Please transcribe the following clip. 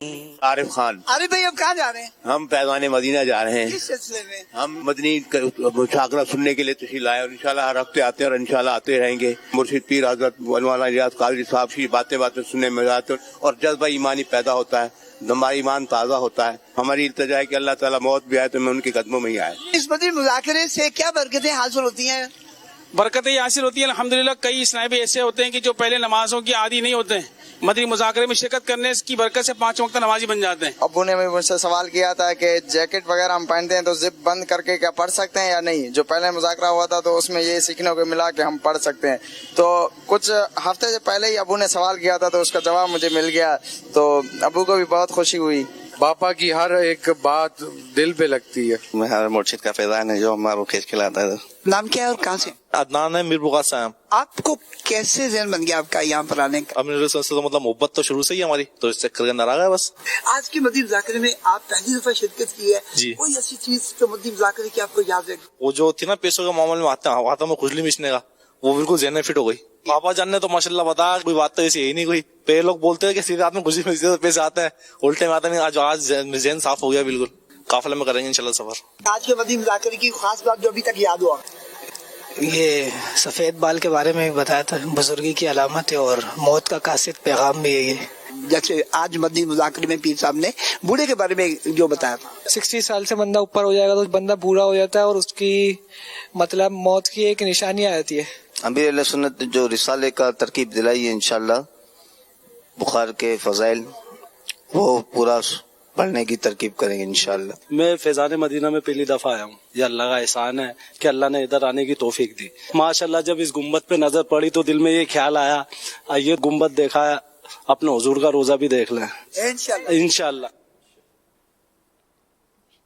عارف خان. عارف بھائی اب کہاں جا رہے ہیں؟ ہم فیضان مدینہ جا رہے ہیں. کس سلسلے میں؟ ہم مدنی مشاغرہ سننے کے لیے تشریف لائے اور انشاءاللہ ہر ہفتے آتے ہیں اور انشاءاللہ آتے رہیں گے. مرشد پیر حضرت مولانا ریاض قادری صاحب کی باتیں سننے میں جاتے ہیں اور جذبہ ایمانی پیدا ہوتا ہے, ہمارا ایمان تازہ ہوتا ہے. ہماری التجا ہے کہ اللہ تعالیٰ موت بھی آئے تو میں ان کے قدموں میں ہی آئے. اس مدنی مذاکرے سے کیا برکتیں حاصل ہوتی ہیں؟ برکتیں یہ حاصل ہوتی ہیں الحمدللہ. کئی اسنائب ایسے ہوتے ہیں کہ جو پہلے نمازوں کی عادی نہیں ہوتے ہیں, مدنی مذاکرے میں شرکت کرنے کی برکت سے 5 وقت نمازی بن جاتے ہیں. ابو نے مجھ سے سوال کیا تھا کہ جیکٹ وغیرہ ہم پہنتے ہیں تو زپ بند کر کے کیا پڑھ سکتے ہیں یا نہیں. جو پہلے مذاکرہ ہوا تھا تو اس میں یہ سیکھنے کو ملا کہ ہم پڑھ سکتے ہیں. تو کچھ ہفتے سے پہلے ہی ابو نے سوال کیا تھا تو اس کا جواب مجھے مل گیا, تو ابو کو بھی بہت خوشی ہوئی. باپا کی ہر ایک بات دل پہ لگتی ہے. میں ہر مرشد کا فیضان ہے جو ہمارا کھینچ کے لاتا ہے. نام کیا ہے اور کہاں سے؟ عدنان ہے, میر بغا سے. آپ کو کیسے ذہن بن گیا آپ کا یہاں پر آنے کا؟ اپنے رسول سے مطلب محبت تو شروع سے ہی ہماری, تو اس چکر کے اندر آ گیا بس. آج کے مدنی مذاکرے میں آپ پہلی دفعہ شرکت کی ہے جی. کوئی ایسی چیز جو مدنی مذاکرے کی آپ کو یاد رہے؟ وہ جو تھی نا پیسوں کے معاملے میں ہاتھوں میں کھجلی مچنے کا, وہ بالکل ذہن میں فٹ ہو گئی. پاپا جان نے تو ماشاءاللہ بتایا کوئی بات تو ایسی ہے ہی نہیں کوئی. پہلے لوگ بولتے ہیں کہ سیدھے ہاتھ میں کھجلی مچتی ہے تو پیسے آتے ہیں, الٹے میں آتا نہیں. آج ذہن صاف ہو گیا بالکل. قافلے میں کریں گے انشاءاللہ سفر. آج کے مدنی مذاکرے کی خاص بات جو ابھی تک یاد ہوا؟ یہ سفید بال کے بارے میں بتایا تھا, بزرگی کی علامت ہے اور موت کا قاصد پیغام بھی ہے یہ. جیسے آج مدنی مذاکرے میں پیر صاحب نے بوڑھے کے بارے میں جو بتایا تھا, 60 سال سے بندہ اوپر ہو جائے گا تو بندہ بوڑھا ہو جاتا ہے اور اس کی مطلب موت کی ایک نشانی آ جاتی ہے. امیر علیہ سنت جو رسالے کا ترکیب دلائی ہے انشاءاللہ, بخار کے فضائل وہ پورا پڑھنے کی ترکیب کریں گے انشاءاللہ. میں فیضان مدینہ میں پہلی دفعہ آیا ہوں. یہ اللہ کا احسان ہے کہ اللہ نے ادھر آنے کی توفیق دی. ماشاءاللہ جب اس گنبد پہ نظر پڑی تو دل میں یہ خیال آیا, یہ گنبد دیکھا ہے, اپنے حضور کا روزہ بھی دیکھ لیں انشاءاللہ. انشاءاللہ.